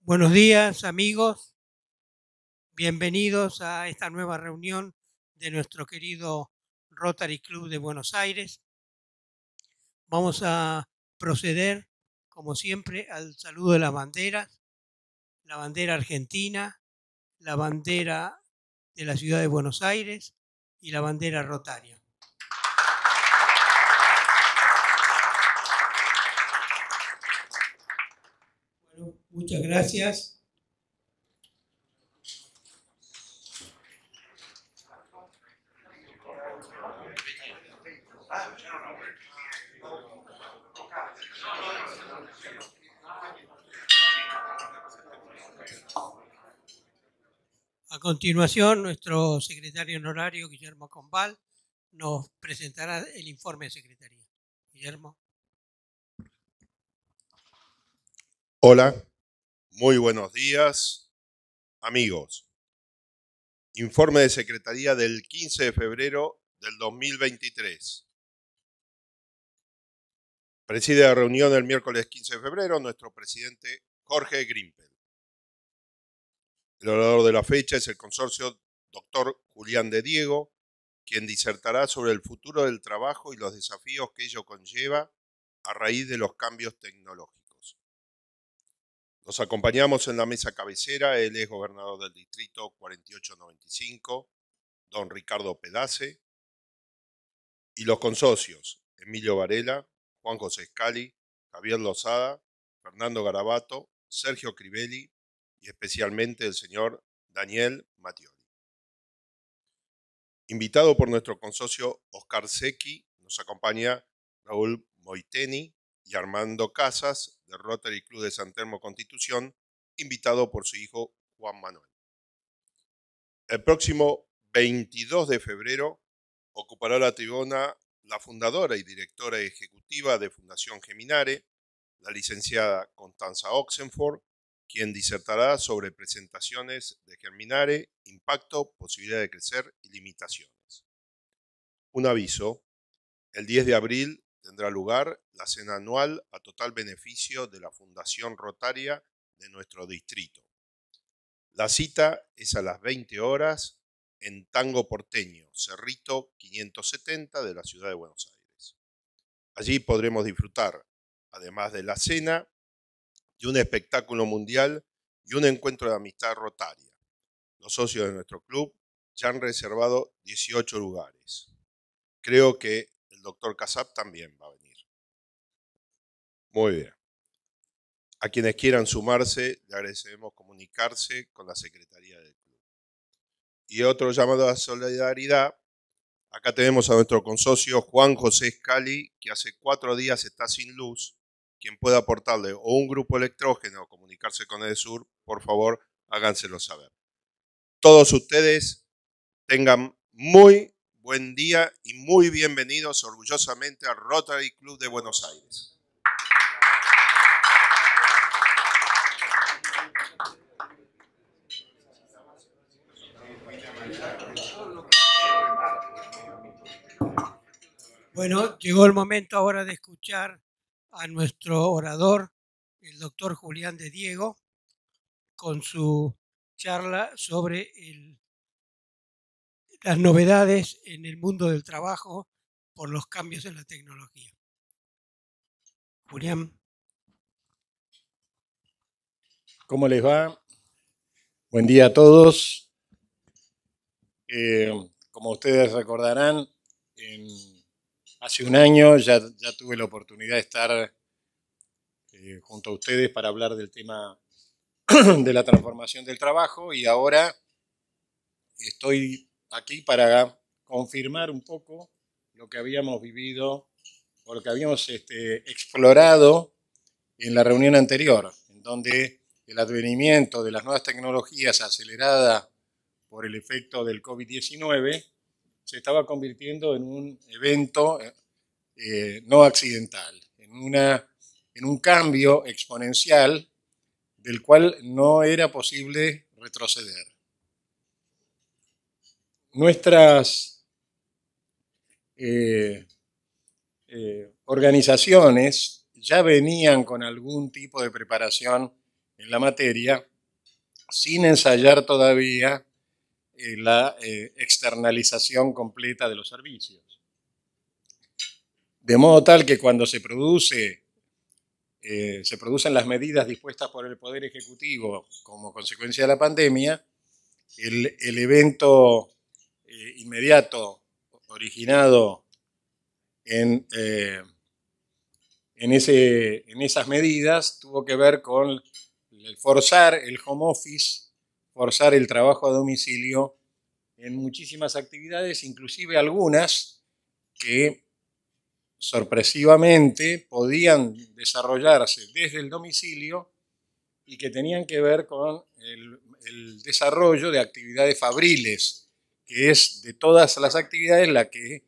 Buenos días, amigos. Bienvenidos a esta nueva reunión de nuestro querido Rotary Club de Buenos Aires. Vamos a proceder, como siempre, al saludo de las banderas, la bandera argentina, la bandera de la ciudad de Buenos Aires y la bandera rotaria. Bueno, muchas gracias. A continuación, nuestro secretario honorario, Guillermo Combal, nos presentará el informe de secretaría. Guillermo. Hola, muy buenos días, amigos. Informe de Secretaría del 15 de febrero del 2023. Preside la reunión el miércoles 15 de febrero nuestro presidente Jorge Grimpel. El orador de la fecha es el consorcio Dr. Julián de Diego, quien disertará sobre el futuro del trabajo y los desafíos que ello conlleva a raíz de los cambios tecnológicos. Nos acompañamos en la mesa cabecera, él es gobernador del distrito 4895, don Ricardo Pedace, y los consocios, Emilio Varela, Juan José Scali, Javier Lozada, Fernando Garabato, Sergio Crivelli y especialmente el señor Daniel Mattioli. Invitado por nuestro consocio Oscar Secchi, nos acompaña Raúl Moiteni y Armando Casas, del Rotary Club de San Telmo Constitución, invitado por su hijo Juan Manuel. El próximo 22 de febrero ocupará la tribuna la fundadora y directora ejecutiva de Fundación Geminare, la licenciada Constanza Oxenford, quien disertará sobre presentaciones de Geminare, impacto, posibilidad de crecer y limitaciones. Un aviso: el 10 de abril tendrá lugar la cena anual a total beneficio de la Fundación Rotaria de nuestro distrito. La cita es a las 20 horas en Tango Porteño, Cerrito 570 de la ciudad de Buenos Aires. Allí podremos disfrutar, además de la cena, de un espectáculo mundial y un encuentro de amistad rotaria. Los socios de nuestro club ya han reservado 18 lugares. Creo que el doctor Casab también va a venir. Muy bien. A quienes quieran sumarse, le agradeceremos comunicarse con la Secretaría del Club. Y otro llamado a solidaridad. Acá tenemos a nuestro consocio Juan José Scali, que hace 4 días está sin luz. Quien pueda aportarle o un grupo electrógeno o comunicarse con EDESUR, por favor, háganselo saber. Todos ustedes tengan muy buen día y muy bienvenidos orgullosamente al Rotary Club de Buenos Aires. Bueno, llegó el momento ahora de escuchar a nuestro orador, el doctor Julián de Diego, con su charla sobre las novedades en el mundo del trabajo por los cambios en la tecnología. Julián. ¿Cómo les va? Buen día a todos. Como ustedes recordarán, hace un año ya tuve la oportunidad de estar junto a ustedes para hablar del tema de la transformación del trabajo, y ahora estoy aquí para confirmar un poco lo que habíamos vivido o lo que habíamos explorado en la reunión anterior, en donde el advenimiento de las nuevas tecnologías acelerada por el efecto del COVID-19 se estaba convirtiendo en un evento no accidental, en un cambio exponencial del cual no era posible retroceder. Nuestras organizaciones ya venían con algún tipo de preparación en la materia, sin ensayar todavía la externalización completa de los servicios. De modo tal que cuando se producen las medidas dispuestas por el Poder Ejecutivo como consecuencia de la pandemia, el evento inmediato originado en esas medidas tuvo que ver con el forzar el home office, forzar el trabajo a domicilio en muchísimas actividades, inclusive algunas que sorpresivamente podían desarrollarse desde el domicilio y que tenían que ver con el desarrollo de actividades fabriles, que es de todas las actividades la que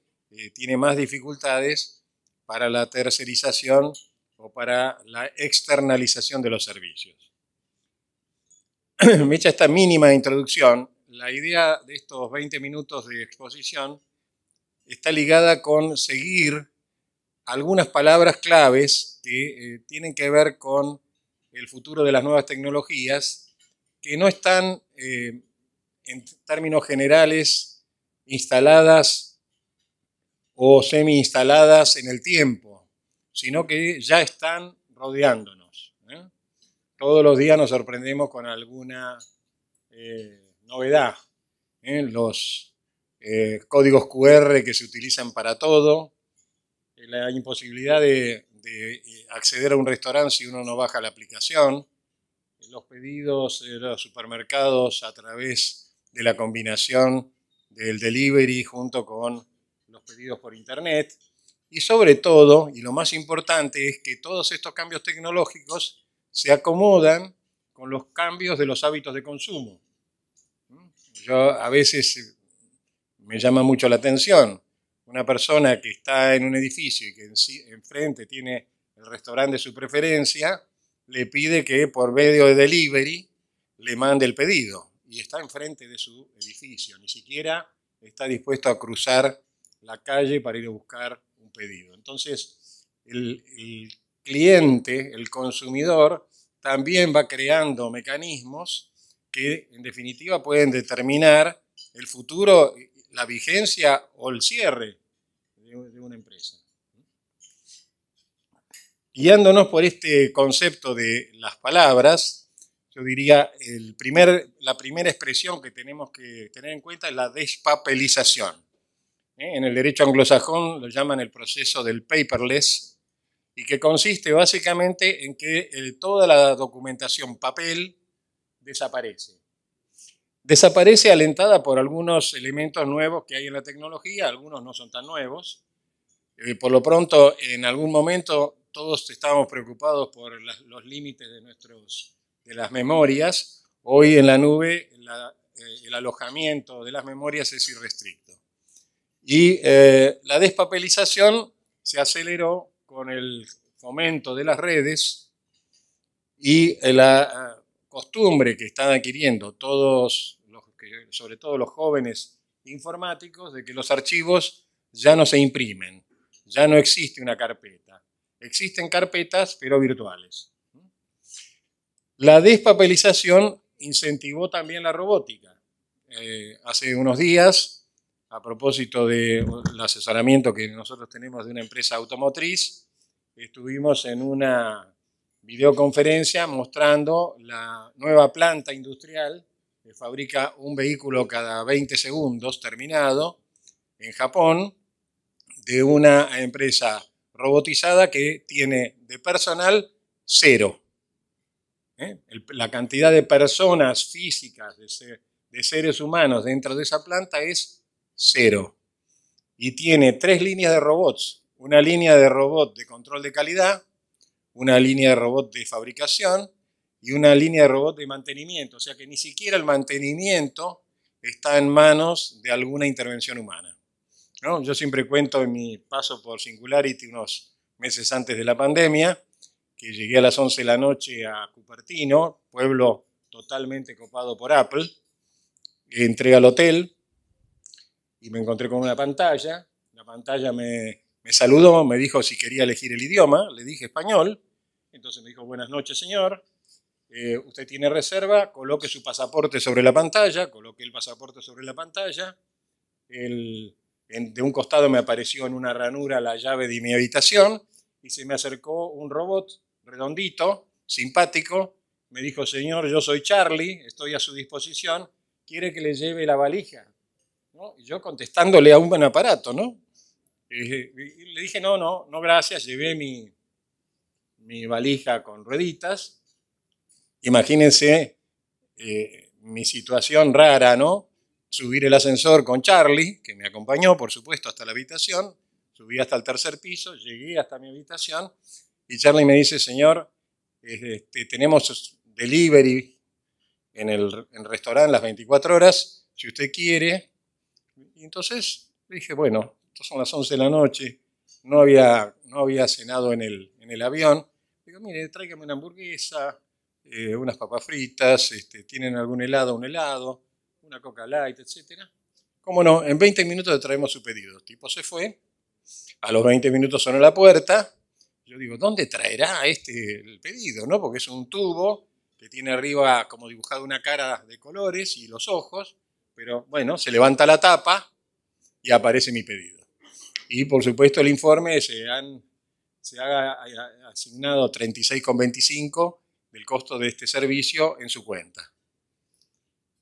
tiene más dificultades para la tercerización o para la externalización de los servicios. Hecha esta mínima introducción, la idea de estos 20 minutos de exposición está ligada con seguir algunas palabras claves que tienen que ver con el futuro de las nuevas tecnologías, que no están, en términos generales, instaladas o semi-instaladas en el tiempo, sino que ya están rodeándonos. Todos los días nos sorprendemos con alguna novedad. Los códigos QR que se utilizan para todo, la imposibilidad de acceder a un restaurante si uno no baja la aplicación, los pedidos de los supermercados a través de la combinación del delivery junto con los pedidos por internet, y sobre todo, y lo más importante, es que todos estos cambios tecnológicos se acomodan con los cambios de los hábitos de consumo. Yo a veces me llama mucho la atención una persona que está en un edificio y que enfrente tiene el restaurante de su preferencia, le pide que por medio de delivery le mande el pedido y está enfrente de su edificio, ni siquiera está dispuesto a cruzar la calle para ir a buscar un pedido. Entonces, el cliente, el consumidor, también va creando mecanismos que en definitiva pueden determinar el futuro, la vigencia o el cierre de una empresa. Guiándonos por este concepto de las palabras, yo diría la primera expresión que tenemos que tener en cuenta es la despapelización. En el derecho anglosajón lo llaman el proceso del paperless, y que consiste básicamente en que toda la documentación papel desaparece. Desaparece alentada por algunos elementos nuevos que hay en la tecnología, algunos no son tan nuevos. Por lo pronto, en algún momento todos estábamos preocupados por los límites de las memorias. Hoy en la nube el alojamiento de las memorias es irrestricto. Y la despapelización se aceleró con el fomento de las redes y la costumbre que están adquiriendo todos, sobre todo los jóvenes informáticos, de que los archivos ya no se imprimen, ya no existe una carpeta. Existen carpetas, pero virtuales. La despapelización incentivó también la robótica. Hace unos días, a propósito del asesoramiento que nosotros tenemos de una empresa automotriz, estuvimos en una videoconferencia mostrando la nueva planta industrial que fabrica un vehículo cada 20 segundos terminado en Japón, de una empresa robotizada que tiene de personal 0. La cantidad de personas físicas, de seres humanos dentro de esa planta es 0. Y tiene 3 líneas de robots. Una línea de robot de control de calidad, una línea de robot de fabricación y una línea de robot de mantenimiento. O sea que ni siquiera el mantenimiento está en manos de alguna intervención humana, ¿no? Yo siempre cuento en mi paso por Singularity unos meses antes de la pandemia, que llegué a las 11 de la noche a Cupertino, pueblo totalmente copado por Apple. Entré al hotel y me encontré con una pantalla. La pantalla me saludó, me dijo si quería elegir el idioma, le dije español. Entonces me dijo, buenas noches, señor. usted tiene reserva, coloque su pasaporte sobre la pantalla, coloque el pasaporte sobre la pantalla. De un costado me apareció en una ranura la llave de mi habitación y se me acercó un robot redondito, simpático. Me dijo: señor, yo soy Charlie, estoy a su disposición, ¿quiere que le lleve la valija? ¿No? Y yo contestándole a un buen aparato, ¿no? Le dije: no, gracias, llevé mi valija con rueditas. Imagínense mi situación rara, ¿no? Subir el ascensor con Charlie, que me acompañó, por supuesto, hasta la habitación. Subí hasta el tercer piso, llegué hasta mi habitación y Charlie me dice: señor, tenemos delivery en el restaurante las 24 horas, si usted quiere. Y entonces dije: bueno, son las 11 de la noche, no había cenado en el avión. Digo: mire, tráigame una hamburguesa, unas papas fritas, ¿tienen algún helado? Un helado, una Coca Light, etc. ¿Cómo no? En 20 minutos le traemos su pedido. El tipo se fue, a los 20 minutos sonó la puerta. Yo digo: ¿dónde traerá el pedido? ¿No? Porque es un tubo que tiene arriba como dibujado una cara de colores y los ojos, pero bueno, se levanta la tapa y aparece mi pedido. Y por supuesto el informe se ha asignado 36,25 del costo de este servicio en su cuenta.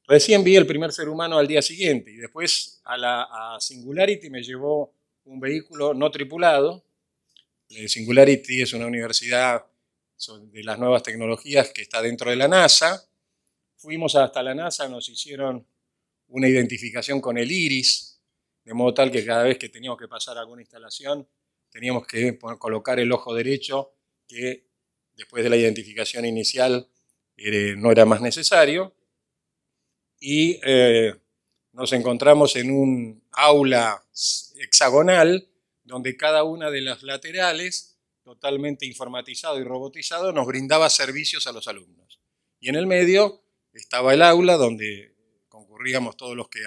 Recién vi el primer ser humano al día siguiente y después a Singularity me llevó un vehículo no tripulado. Singularity es una universidad de las nuevas tecnologías que está dentro de la NASA. Fuimos hasta la NASA, nos hicieron una identificación con el iris, de modo tal que cada vez que teníamos que pasar alguna instalación teníamos que colocar el ojo derecho, que después de la identificación inicial no era más necesario. Y nos encontramos en un aula hexagonal donde cada una de las laterales, totalmente informatizado y robotizado, nos brindaba servicios a los alumnos. Y en el medio estaba el aula donde concurríamos todos los que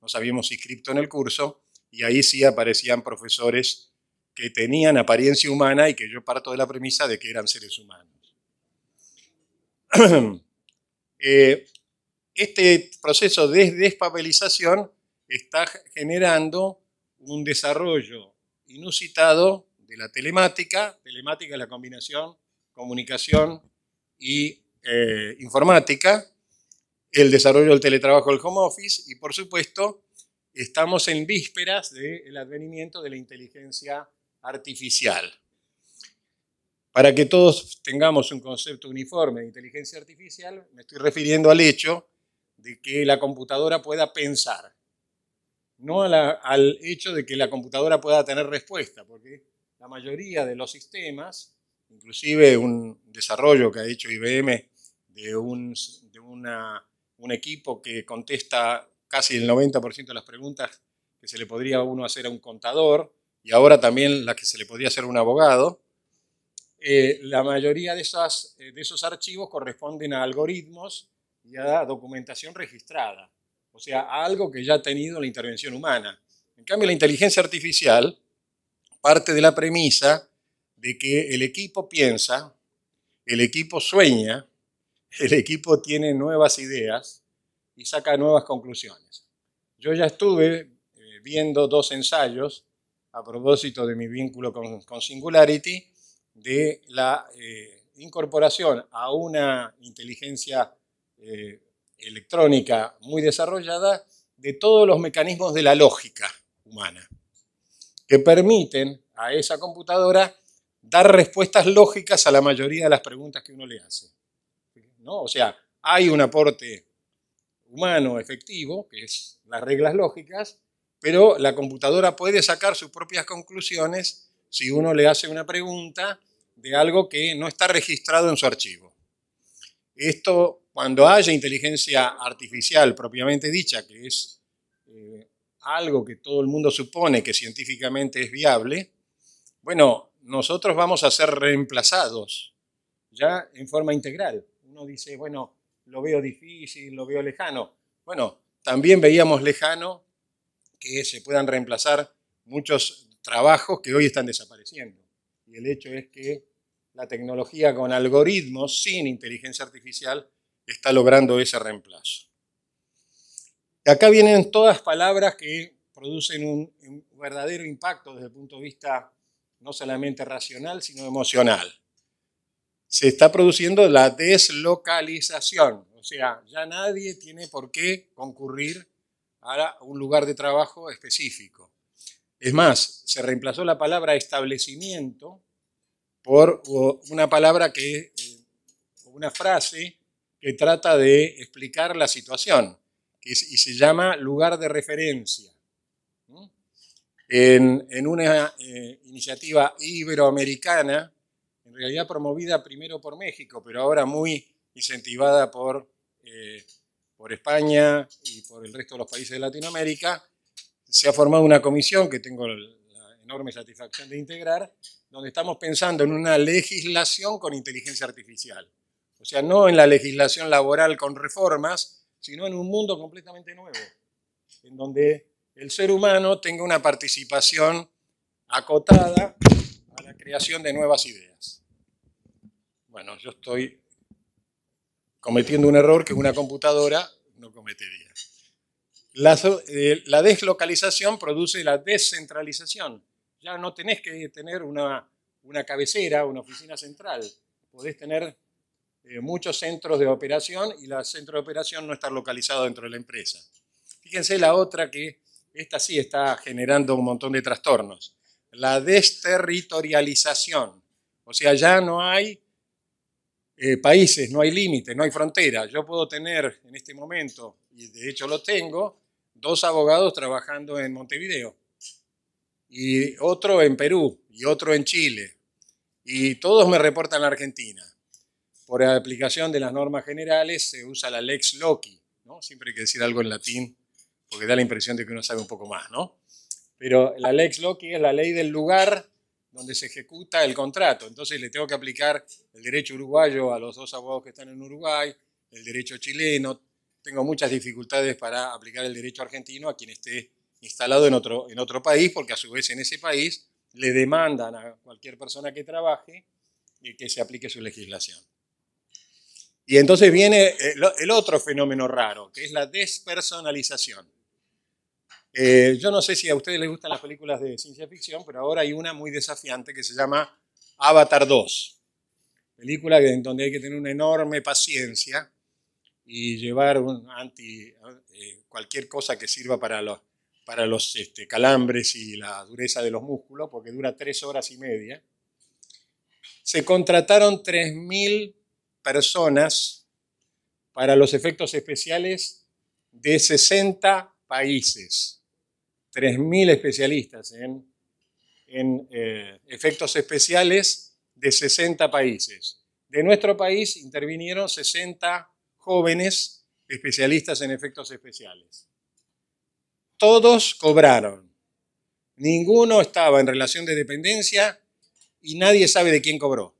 nos habíamos inscrito en el curso, y ahí sí aparecían profesores que tenían apariencia humana y que yo parto de la premisa de que eran seres humanos. Este proceso de despapelización está generando un desarrollo inusitado de la telemática. Telemática es la combinación comunicación y informática, el desarrollo del teletrabajo, del home office, y por supuesto estamos en vísperas del advenimiento de la inteligencia artificial. Para que todos tengamos un concepto uniforme de inteligencia artificial, me estoy refiriendo al hecho de que la computadora pueda pensar, no al hecho de que la computadora pueda tener respuesta, porque la mayoría de los sistemas, inclusive un desarrollo que ha hecho IBM de un equipo que contesta casi el 90% de las preguntas que se le podría uno hacer a un contador, y ahora también las que se le podría hacer a un abogado, la mayoría de esos archivos corresponden a algoritmos y a documentación registrada, o sea, a algo que ya ha tenido la intervención humana. En cambio, la inteligencia artificial parte de la premisa de que el equipo piensa, el equipo sueña, el equipo tiene nuevas ideas y saca nuevas conclusiones. Yo ya estuve viendo 2 ensayos a propósito de mi vínculo con Singularity, de la incorporación a una inteligencia electrónica muy desarrollada de todos los mecanismos de la lógica humana, que permiten a esa computadora dar respuestas lógicas a la mayoría de las preguntas que uno le hace, ¿no? O sea, hay un aporte humano efectivo, que es las reglas lógicas, pero la computadora puede sacar sus propias conclusiones si uno le hace una pregunta de algo que no está registrado en su archivo. Esto, cuando haya inteligencia artificial propiamente dicha, que es algo que todo el mundo supone que científicamente es viable, bueno, nosotros vamos a ser reemplazados ya en forma integral. Uno dice, bueno, lo veo difícil, lo veo lejano. Bueno, también veíamos lejano que se puedan reemplazar muchos trabajos que hoy están desapareciendo. Y el hecho es que la tecnología con algoritmos sin inteligencia artificial está logrando ese reemplazo. Y acá vienen todas palabras que producen un verdadero impacto desde el punto de vista no solamente racional, sino emocional. Se está produciendo la deslocalización, o sea, ya nadie tiene por qué concurrir a un lugar de trabajo específico. Es más, se reemplazó la palabra establecimiento por una palabra una frase que trata de explicar la situación y se llama lugar de referencia. En una iniciativa iberoamericana, en realidad promovida primero por México, pero ahora muy incentivada por España y por el resto de los países de Latinoamérica, se ha formado una comisión que tengo la enorme satisfacción de integrar, donde estamos pensando en una legislación con inteligencia artificial. O sea, no en la legislación laboral con reformas, sino en un mundo completamente nuevo, en donde el ser humano tenga una participación acotada a la creación de nuevas ideas. Bueno, yo estoy cometiendo un error que una computadora no cometería. La deslocalización produce la descentralización. Ya no tenés que tener una cabecera, una oficina central. Podés tener muchos centros de operación y el centro de operación no está localizado dentro de la empresa. Fíjense la otra que esta sí está generando un montón de trastornos. La desterritorialización. O sea, ya no hay países, no hay límites, no hay fronteras. Yo puedo tener en este momento, y de hecho lo tengo, 2 abogados trabajando en Montevideo, y otro en Perú, y otro en Chile, y todos me reportan a Argentina. Por aplicación de las normas generales se usa la lex loci, ¿no? Siempre hay que decir algo en latín, porque da la impresión de que uno sabe un poco más, ¿no? Pero la lex loci es la ley del lugar donde se ejecuta el contrato. Entonces le tengo que aplicar el derecho uruguayo a los 2 abogados que están en Uruguay, el derecho chileno. Tengo muchas dificultades para aplicar el derecho argentino a quien esté instalado en otro país, porque a su vez en ese país le demandan a cualquier persona que trabaje que se aplique su legislación. Y entonces viene el otro fenómeno raro, que es la despersonalización. Yo no sé si a ustedes les gustan las películas de ciencia ficción, pero ahora hay una muy desafiante que se llama Avatar 2. Película en donde hay que tener una enorme paciencia y llevar cualquier cosa que sirva para los calambres y la dureza de los músculos, porque dura 3 horas y media. Se contrataron 3.000 personas para los efectos especiales de 60 países. 3.000 especialistas en efectos especiales de 60 países. De nuestro país intervinieron 60 jóvenes especialistas en efectos especiales. Todos cobraron. Ninguno estaba en relación de dependencia y nadie sabe de quién cobró.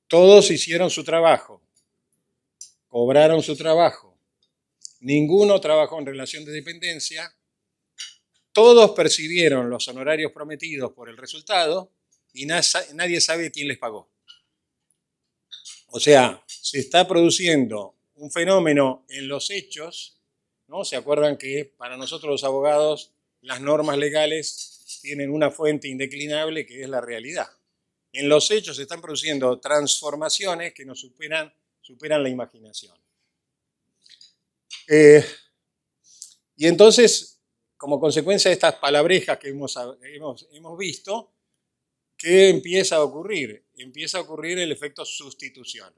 Todos hicieron su trabajo, cobraron su trabajo. Ninguno trabajó en relación de dependencia. Todos percibieron los honorarios prometidos por el resultado y nadie sabe quién les pagó. O sea, se está produciendo un fenómeno en los hechos, ¿no? ¿Se acuerdan que para nosotros los abogados las normas legales tienen una fuente indeclinable que es la realidad? En los hechos se están produciendo transformaciones que nos superan la imaginación. Y entonces, como consecuencia de estas palabrejas que hemos visto, ¿qué empieza a ocurrir? Empieza a ocurrir el efecto sustitución.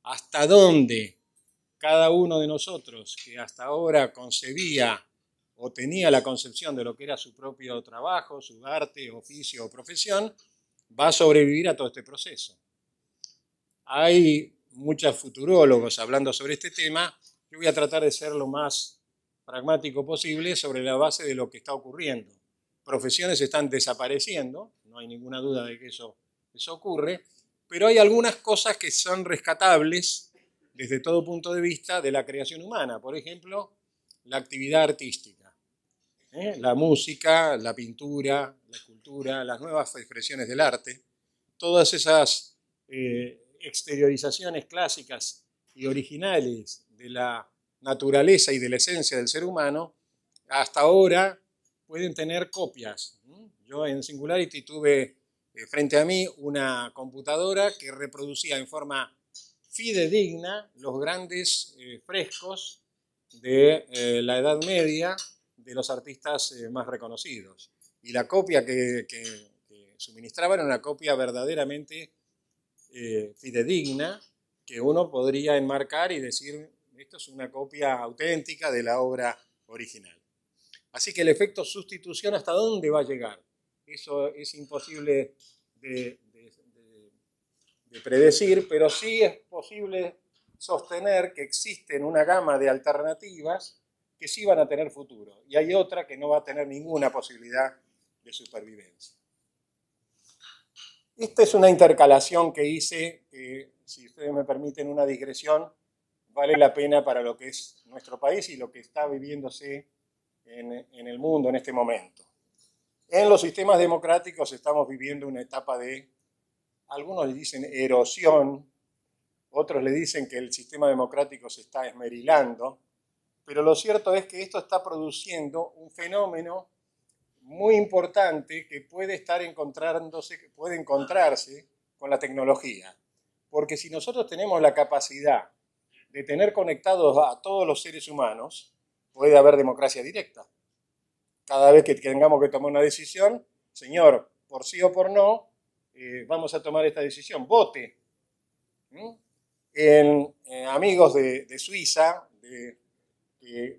¿Hasta dónde cada uno de nosotros que hasta ahora concebía o tenía la concepción de lo que era su propio trabajo, su arte, oficio o profesión, va a sobrevivir a todo este proceso? Hay muchos futurólogos hablando sobre este tema. Yo voy a tratar de ser lo más pragmático posible sobre la base de lo que está ocurriendo. Profesiones están desapareciendo, no hay ninguna duda de que eso ocurre, pero hay algunas cosas que son rescatables desde todo punto de vista de la creación humana. Por ejemplo, la actividad artística, la música, la pintura, la escultura. cultura, las nuevas expresiones del arte, todas esas exteriorizaciones clásicas y originales de la naturaleza y de la esencia del ser humano, hasta ahora pueden tener copias. Yo en Singularity tuve frente a mí una computadora que reproducía en forma fidedigna los grandes frescos de la Edad Media de los artistas más reconocidos. Y la copia que suministraba era una copia verdaderamente fidedigna, que uno podría enmarcar y decir, esto es una copia auténtica de la obra original. Así que el efecto sustitución, ¿hasta dónde va a llegar? Eso es imposible de predecir, pero sí es posible sostener que existen una gama de alternativas que sí van a tener futuro, y hay otra que no va a tener ninguna posibilidad de supervivencia. Esta es una intercalación que hice, que, si ustedes me permiten una digresión, vale la pena para lo que es nuestro país y lo que está viviéndose en el mundo en este momento. En los sistemas democráticos estamos viviendo una etapa de, algunos le dicen erosión, otros le dicen que el sistema democrático se está esmerilando, pero lo cierto es que esto está produciendo un fenómeno muy importante que puede encontrarse con la tecnología. Porque si nosotros tenemos la capacidad de tener conectados a todos los seres humanos, puede haber democracia directa. Cada vez que tengamos que tomar una decisión, señor, por sí o por no, vamos a tomar esta decisión, vote. Amigos de Suiza,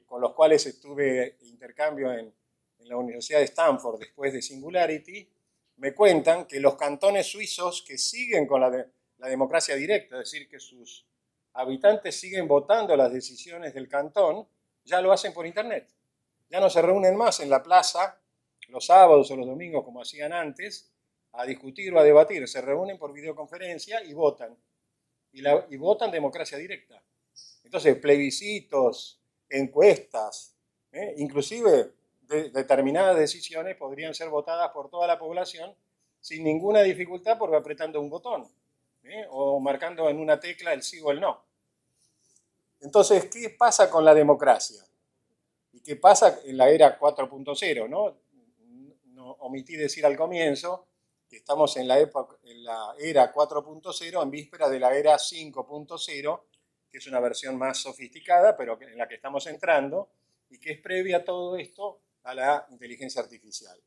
con los cuales estuve intercambio en la Universidad de Stanford después de Singularity, me cuentan que los cantones suizos que siguen con la democracia directa, es decir, que sus habitantes siguen votando las decisiones del cantón, ya lo hacen por internet. Ya no se reúnen más en la plaza los sábados o los domingos como hacían antes a discutir o a debatir, se reúnen por videoconferencia y votan. Y votan democracia directa. Entonces, plebiscitos, encuestas, inclusive determinadas decisiones podrían ser votadas por toda la población sin ninguna dificultad por apretando un botón o marcando en una tecla el sí o el no. Entonces, ¿qué pasa con la democracia? ¿Y qué pasa en la era 4.0? No omití decir al comienzo que estamos en la era 4.0 en víspera de la era 5.0, que es una versión más sofisticada, pero en la que estamos entrando y que es previa a todo esto a la inteligencia artificial.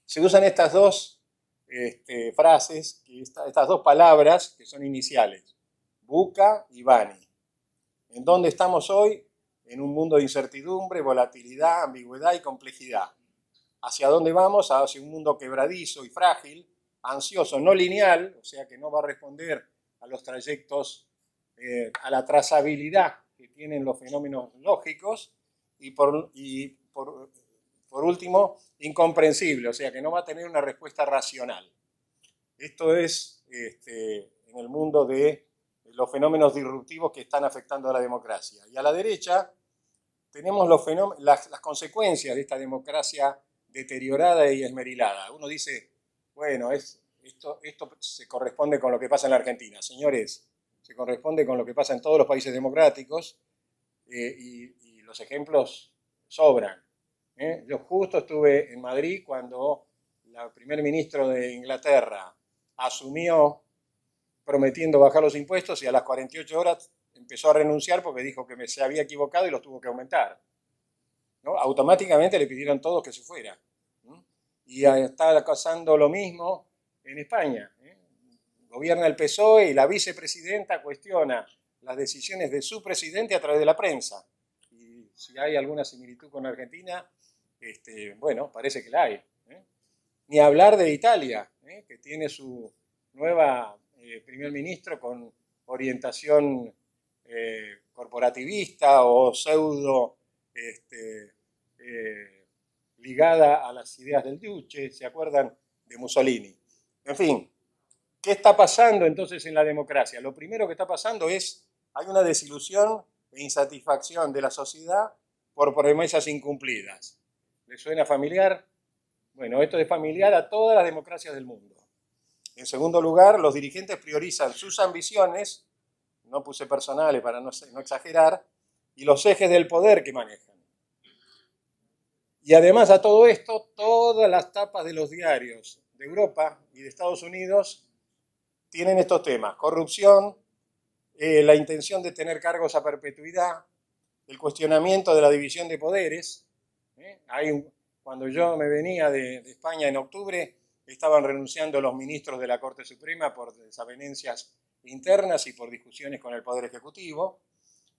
Se usan estas dos frases, estas dos palabras que son iniciales, VUCA y BANI. ¿En dónde estamos hoy? En un mundo de incertidumbre, volatilidad, ambigüedad y complejidad. ¿Hacia dónde vamos? Hacia un mundo quebradizo y frágil, ansioso, no lineal, o sea que no va a responder a los trayectos, a la trazabilidad que tienen los fenómenos lógicos, y por último, incomprensible, o sea que no va a tener una respuesta racional. Esto es en el mundo de los fenómenos disruptivos que están afectando a la democracia. Y a la derecha tenemos las consecuencias de esta democracia deteriorada y esmerilada. Uno dice, bueno, esto se corresponde con lo que pasa en la Argentina. Señores, se corresponde con lo que pasa en todos los países democráticos y los ejemplos sobran. Yo justo estuve en Madrid cuando el primer ministro de Inglaterra asumió prometiendo bajar los impuestos y a las 48 horas empezó a renunciar porque dijo que se había equivocado y los tuvo que aumentar. ¿No? Automáticamente le pidieron todos que se fuera. Y está pasando lo mismo en España. Gobierna el PSOE y la vicepresidenta cuestiona las decisiones de su presidente a través de la prensa. Y si hay alguna similitud con Argentina, bueno, parece que la hay. Ni hablar de Italia, que tiene su nueva primer ministro con orientación corporativista o pseudo ligada a las ideas del Duce, ¿se acuerdan de Mussolini? En fin, ¿qué está pasando entonces en la democracia? Lo primero que está pasando es, hay una desilusión e insatisfacción de la sociedad por promesas incumplidas. ¿Les suena familiar? Bueno, esto es familiar a todas las democracias del mundo. En segundo lugar, los dirigentes priorizan sus ambiciones, no puse personales para no exagerar, y los ejes del poder que manejan. Y además a todo esto, todas las tapas de los diarios de Europa y de Estados Unidos tienen estos temas: corrupción, la intención de tener cargos a perpetuidad, el cuestionamiento de la división de poderes. Cuando yo me venía de España en octubre, estaban renunciando los ministros de la Corte Suprema por desavenencias internas y por discusiones con el Poder Ejecutivo,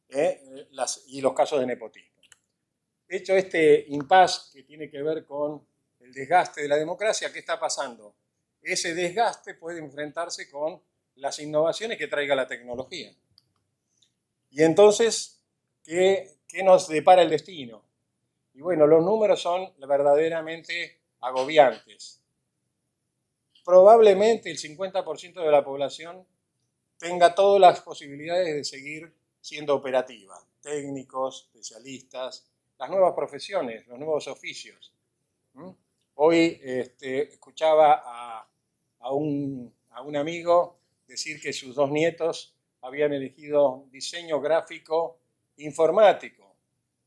y los casos de nepotismo. Hecho este impasse que tiene que ver con el desgaste de la democracia, ¿qué está pasando? Ese desgaste puede enfrentarse con las innovaciones que traiga la tecnología. Y entonces, ¿qué nos depara el destino? Y bueno, los números son verdaderamente agobiantes. Probablemente el 50% de la población tenga todas las posibilidades de seguir siendo operativa. Técnicos, especialistas, las nuevas profesiones, los nuevos oficios. Hoy escuchaba a un amigo decir que sus 2 nietos habían elegido diseño gráfico informático.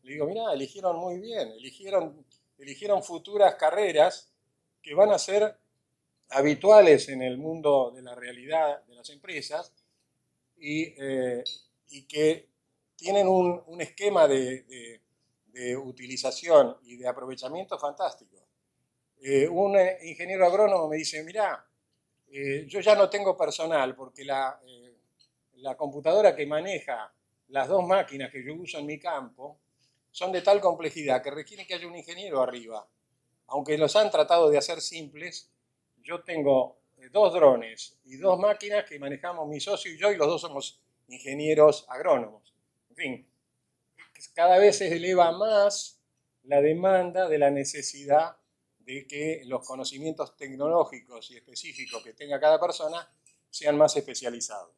Le digo, mirá, eligieron muy bien, eligieron futuras carreras que van a ser habituales en el mundo de la realidad de las empresas y que tienen un esquema de utilización y de aprovechamiento fantástico. Un ingeniero agrónomo me dice, mirá, yo ya no tengo personal porque la computadora que maneja las 2 máquinas que yo uso en mi campo son de tal complejidad que requieren que haya un ingeniero arriba. Aunque los han tratado de hacer simples, yo tengo 2 drones y 2 máquinas que manejamos mi socio y yo, y los 2 somos ingenieros agrónomos. En fin, cada vez se eleva más la demanda de la necesidad de que los conocimientos tecnológicos y específicos que tenga cada persona sean más especializados.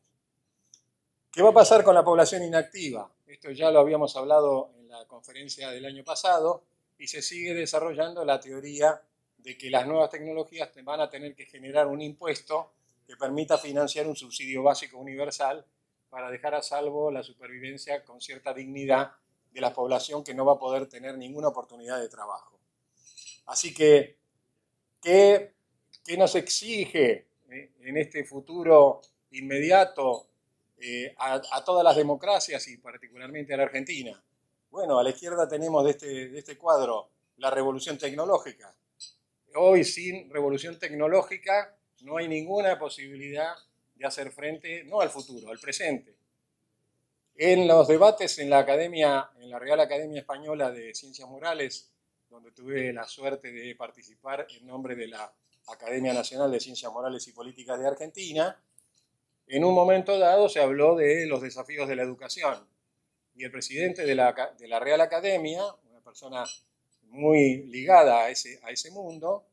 ¿Qué va a pasar con la población inactiva? Esto ya lo habíamos hablado en la conferencia del año pasado y se sigue desarrollando la teoría de que las nuevas tecnologías van a tener que generar un impuesto que permita financiar un subsidio básico universal para dejar a salvo la supervivencia con cierta dignidad de la población que no va a poder tener ninguna oportunidad de trabajo. Así que, ¿qué nos exige en este futuro inmediato a todas las democracias y particularmente a la Argentina? Bueno, a la izquierda tenemos de este cuadro la revolución tecnológica. Hoy, sin revolución tecnológica, no hay ninguna posibilidad de hacer frente, no al futuro, al presente. En los debates en la Real Academia Española de Ciencias Morales, donde tuve la suerte de participar en nombre de la Academia Nacional de Ciencias Morales y Políticas de Argentina, en un momento dado se habló de los desafíos de la educación. Y el presidente de la Real Academia, una persona muy ligada a ese mundo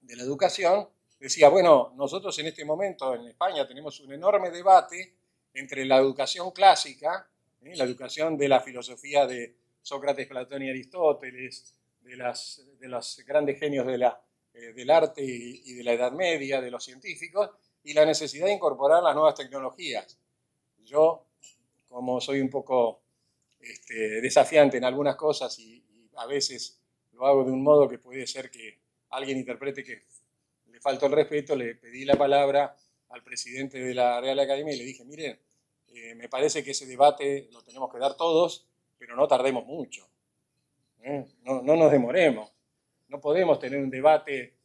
de la educación, decía, bueno, nosotros en este momento en España tenemos un enorme debate entre la educación clásica, la educación de la filosofía de Sócrates, Platón y Aristóteles, de los grandes genios del arte y de la Edad Media, de los científicos, y la necesidad de incorporar las nuevas tecnologías. Yo, como soy un poco desafiante en algunas cosas y a veces lo hago de un modo que puede ser que alguien interprete que le faltó el respeto, le pedí la palabra al presidente de la Real Academia y le dije, mire, me parece que ese debate lo tenemos que dar todos, pero no tardemos mucho. No nos demoremos. No podemos tener un debate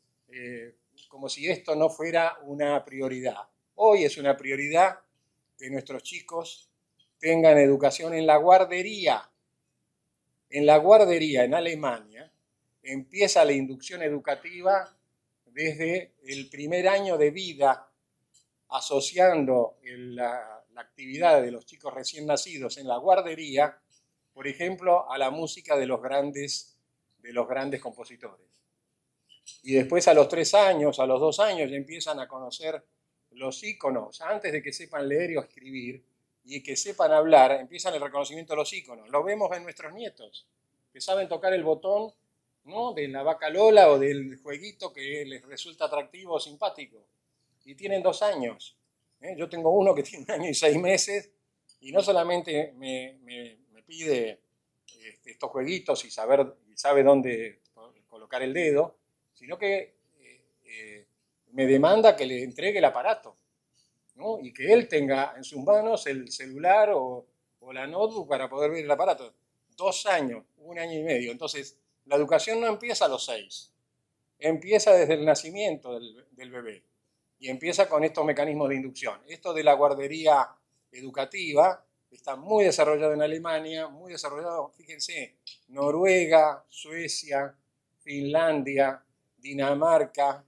como si esto no fuera una prioridad. Hoy es una prioridad que nuestros chicos tengan educación en la guardería. En la guardería, en Alemania, empieza la inducción educativa desde el primer año de vida, asociando la actividad de los chicos recién nacidos en la guardería, por ejemplo, a la música de los grandes compositores. Y después a los 3 años, a los 2 años, ya empiezan a conocer los íconos. Antes de que sepan leer y escribir y que sepan hablar, empiezan el reconocimiento de los íconos. Lo vemos en nuestros nietos, que saben tocar el botón ¿no? De la vaca Lola o del jueguito que les resulta atractivo o simpático. Y tienen 2 años. Yo tengo uno que tiene 1 año y 6 meses y no solamente me pide estos jueguitos y sabe dónde colocar el dedo, sino que me demanda que le entregue el aparato, ¿no? Y que él tenga en sus manos el celular o la notebook para poder ver el aparato. 2 años, 1 año y medio. Entonces, la educación no empieza a los 6, empieza desde el nacimiento del bebé y empieza con estos mecanismos de inducción. Esto de la guardería educativa está muy desarrollado en Alemania, muy desarrollado, fíjense, Noruega, Suecia, Finlandia, Dinamarca,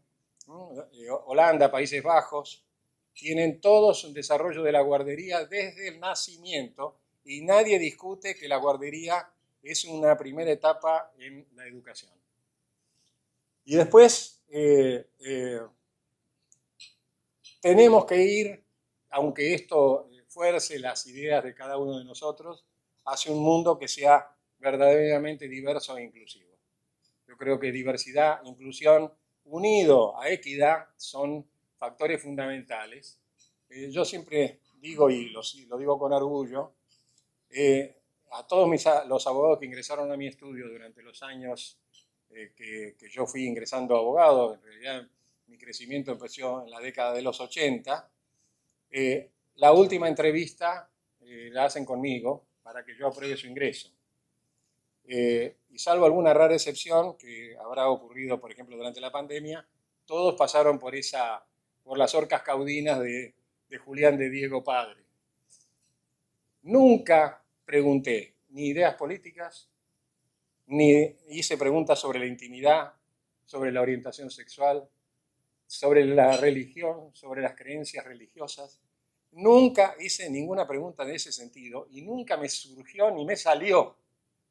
Holanda, Países Bajos, tienen todos un desarrollo de la guardería desde el nacimiento y nadie discute que la guardería es una primera etapa en la educación. Y después tenemos que ir, aunque esto fuerce las ideas de cada uno de nosotros, hacia un mundo que sea verdaderamente diverso e inclusivo. Yo creo que diversidad, inclusión, unido a equidad, son factores fundamentales. Yo siempre digo, y lo digo con orgullo, a todos los abogados que ingresaron a mi estudio durante los años que yo fui ingresando a abogado, en realidad mi crecimiento empezó en la década de los 80, la última entrevista la hacen conmigo para que yo apruebe su ingreso. Y salvo alguna rara excepción que habrá ocurrido, por ejemplo, durante la pandemia, todos pasaron por las orcas caudinas de Julián de Diego Padre. Nunca pregunté ni ideas políticas, ni hice preguntas sobre la intimidad, sobre la orientación sexual, sobre la religión, sobre las creencias religiosas. Nunca hice ninguna pregunta en ese sentido y nunca me surgió ni me salió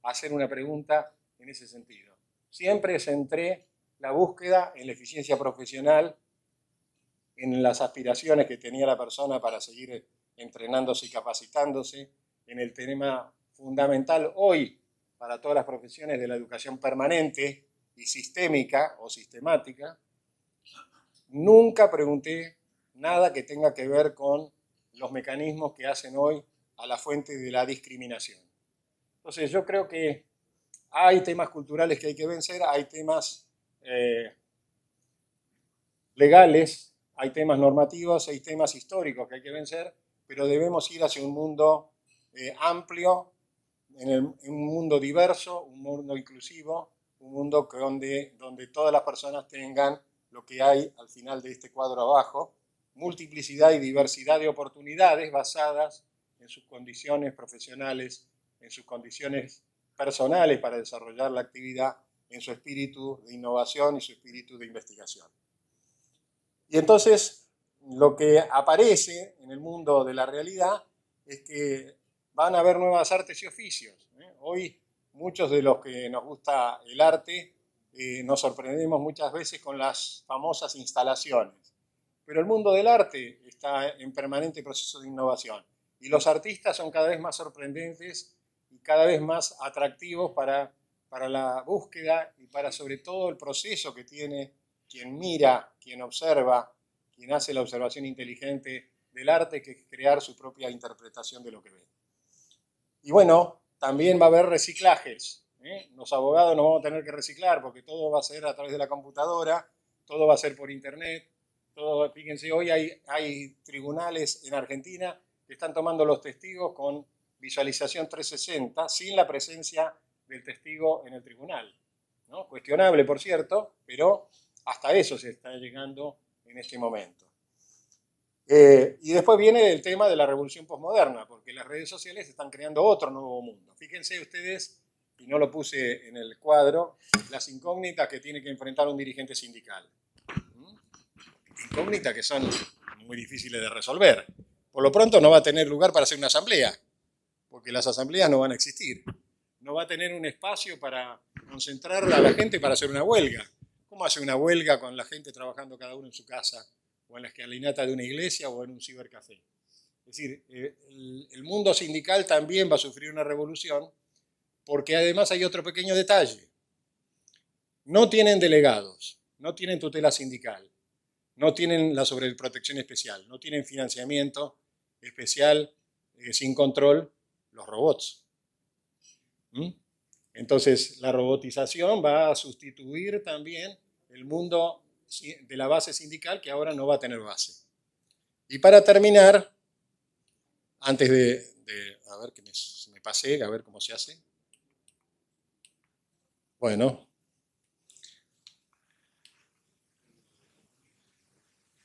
hacer una pregunta en ese sentido. Siempre centré la búsqueda en la eficiencia profesional, en las aspiraciones que tenía la persona para seguir entrenándose y capacitándose, en el tema fundamental hoy para todas las profesiones de la educación permanente y sistémica o sistemática. Nunca pregunté nada que tenga que ver con los mecanismos que hacen hoy a la fuente de la discriminación. Entonces yo creo que hay temas culturales que hay que vencer, hay temas legales, hay temas normativos, hay temas históricos que hay que vencer, pero debemos ir hacia un mundo amplio, en un mundo diverso, un mundo inclusivo, un mundo donde todas las personas tengan lo que hay al final de este cuadro abajo, multiplicidad y diversidad de oportunidades basadas en sus condiciones profesionales, en sus condiciones personales para desarrollar la actividad, en su espíritu de innovación y su espíritu de investigación. Y entonces lo que aparece en el mundo de la realidad es que van a haber nuevas artes y oficios. Hoy muchos de los que nos gusta el arte nos sorprendemos muchas veces con las famosas instalaciones. Pero el mundo del arte está en permanente proceso de innovación y los artistas son cada vez más sorprendentes y cada vez más atractivos para la búsqueda y para sobre todo el proceso que tiene quien mira, quien observa, quien hace la observación inteligente del arte, que es crear su propia interpretación de lo que ve. Y bueno, también va a haber reciclajes. Los abogados no vamos a tener que reciclar porque todo va a ser a través de la computadora, todo va a ser por internet. Todo, fíjense, hoy hay tribunales en Argentina que están tomando los testigos con visualización 360 sin la presencia del testigo en el tribunal, ¿no? Cuestionable, por cierto, pero hasta eso se está llegando en este momento. Y después viene el tema de la revolución posmoderna, porque las redes sociales están creando otro nuevo mundo. Fíjense ustedes, y no lo puse en el cuadro, las incógnitas que tiene que enfrentar un dirigente sindical. Incógnitas que son muy difíciles de resolver. Por lo pronto no va a tener lugar para hacer una asamblea, porque las asambleas no van a existir. No va a tener un espacio para concentrar a la gente para hacer una huelga. ¿Cómo hace una huelga con la gente trabajando cada uno en su casa, o en la escalinata de una iglesia, o en un cibercafé? Es decir, el mundo sindical también va a sufrir una revolución, porque además hay otro pequeño detalle. no tienen delegados, no tienen tutela sindical, no tienen la sobreprotección especial, no tienen financiamiento especial sin control los robots. Entonces, la robotización va a sustituir también el mundo de la base sindical, que ahora no va a tener base. Y para terminar, antes a ver que me pasé, a ver cómo se hace. Bueno.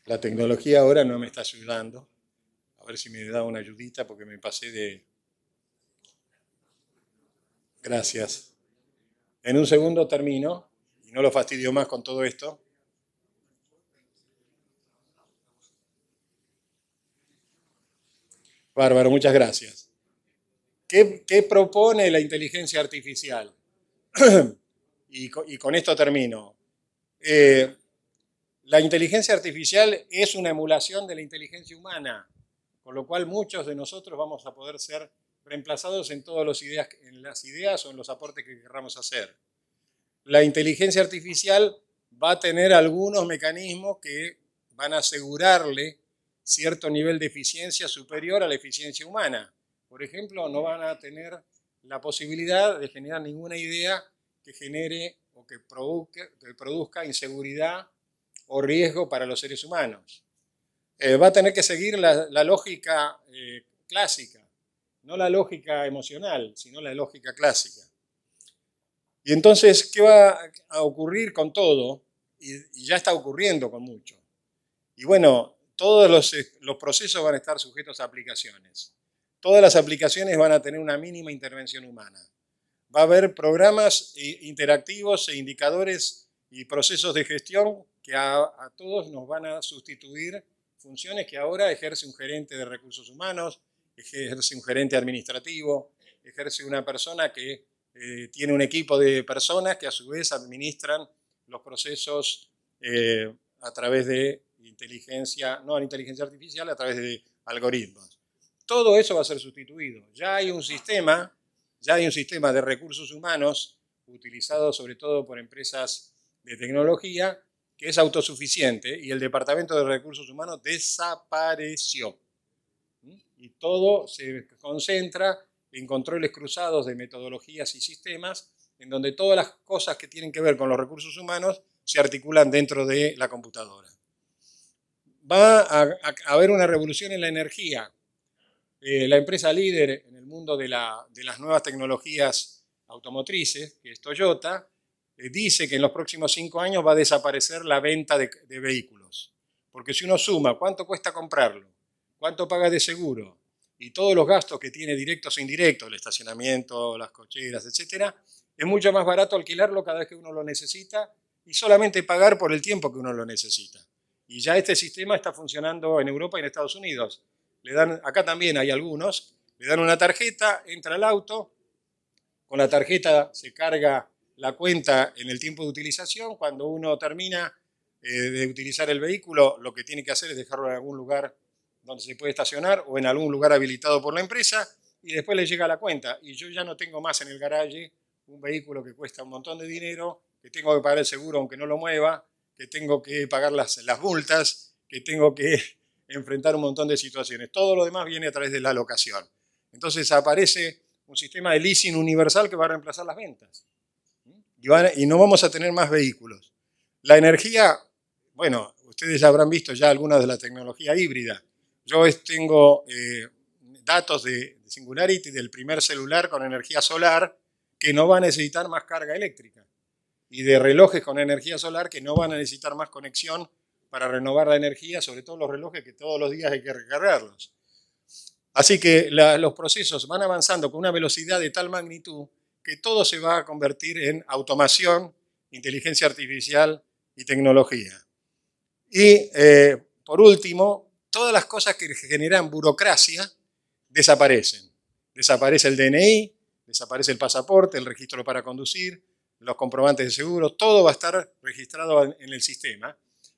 La tecnología ahora no me está ayudando. A ver si me da una ayudita porque me pasé de... Gracias. En un segundo termino y no lo fastidio más con todo esto. Bárbaro, muchas gracias. ¿Qué propone la inteligencia artificial? Y con esto termino. La inteligencia artificial es una emulación de la inteligencia humana, con lo cual muchos de nosotros vamos a poder ser reemplazados en todas las ideas o en los aportes que queramos hacer. La inteligencia artificial va a tener algunos mecanismos que van a asegurarle cierto nivel de eficiencia superior a la eficiencia humana. Por ejemplo, no van a tener la posibilidad de generar ninguna idea que genere o que produzca inseguridad o riesgo para los seres humanos. Va a tener que seguir la lógica clásica, no la lógica emocional, sino la lógica clásica. Y entonces, ¿qué va a ocurrir con todo? Y ya está ocurriendo con mucho. Y bueno, todos los procesos van a estar sujetos a aplicaciones. Todas las aplicaciones van a tener una mínima intervención humana. Va a haber programas interactivos e indicadores y procesos de gestión que a todos nos van a sustituir funciones que ahora ejerce un gerente de recursos humanos, ejerce un gerente administrativo, ejerce una persona que tiene un equipo de personas que a su vez administran los procesos a través de inteligencia, no inteligencia artificial, a través de algoritmos. Todo eso va a ser sustituido. Ya hay un sistema de recursos humanos utilizado sobre todo por empresas de tecnología que es autosuficiente y el Departamento de Recursos Humanos desapareció. Y todo se concentra en controles cruzados de metodologías y sistemas en donde todas las cosas que tienen que ver con los recursos humanos se articulan dentro de la computadora. Va a haber una revolución en la energía. La empresa líder en el mundo de las nuevas tecnologías automotrices, que es Toyota, dice que en los próximos 5 años va a desaparecer la venta de vehículos. Porque si uno suma cuánto cuesta comprarlo, cuánto paga de seguro y todos los gastos que tiene directos e indirectos, el estacionamiento, las cocheras, etc., es mucho más barato alquilarlo cada vez que uno lo necesita y solamente pagar por el tiempo que uno lo necesita. Y ya este sistema está funcionando en Europa y en Estados Unidos. Acá también hay algunos, le dan una tarjeta, entra al auto, con la tarjeta se carga la cuenta en el tiempo de utilización. Cuando uno termina de utilizar el vehículo, lo que tiene que hacer es dejarlo en algún lugar donde se puede estacionar o en algún lugar habilitado por la empresa y después le llega la cuenta. Y yo ya no tengo más en el garaje un vehículo que cuesta un montón de dinero, que tengo que pagar el seguro aunque no lo mueva, que tengo que pagar las multas, que tengo que enfrentar un montón de situaciones. Todo lo demás viene a través de la locación. Entonces aparece un sistema de leasing universal que va a reemplazar las ventas. Y no vamos a tener más vehículos. La energía, bueno, ustedes ya habrán visto ya algunas de la tecnología híbrida. Yo tengo datos de Singularity del primer celular con energía solar que no va a necesitar más carga eléctrica y de relojes con energía solar que no van a necesitar más conexión para renovar la energía, sobre todo los relojes que todos los días hay que recargarlos. Así que los procesos van avanzando con una velocidad de tal magnitud que todo se va a convertir en automación, inteligencia artificial y tecnología. Y por último, todas las cosas que generan burocracia desaparecen. Desaparece el DNI, desaparece el pasaporte, el registro para conducir, los comprobantes de seguro, todo va a estar registrado en el sistema.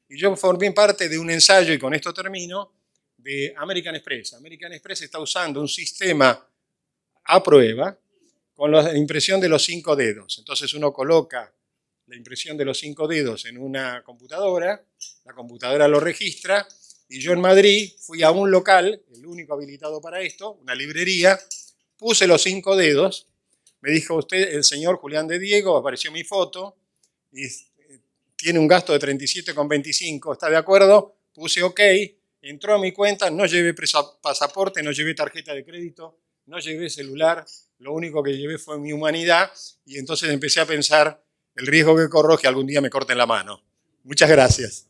Y yo formé parte de un ensayo, y con esto termino, de American Express. American Express está usando un sistema a prueba con la impresión de los 5 dedos. Entonces uno coloca la impresión de los 5 dedos en una computadora, la computadora lo registra, y yo en Madrid fui a un local, el único habilitado para esto, una librería, puse los 5 dedos, me dijo usted, el señor Julián de Diego, apareció mi foto, y tiene un gasto de 37,25, ¿está de acuerdo? Puse OK, entró a mi cuenta, no llevé pasaporte, no llevé tarjeta de crédito, no llevé celular, lo único que llevé fue mi humanidad, y entonces empecé a pensar el riesgo que corro es que algún día me corten la mano. Muchas gracias.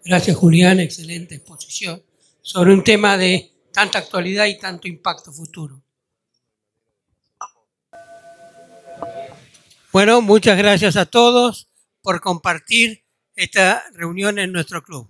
Gracias, Julián. Excelente exposición sobre un tema de tanta actualidad y tanto impacto futuro. Bueno, muchas gracias a todos por compartir esta reunión en nuestro club.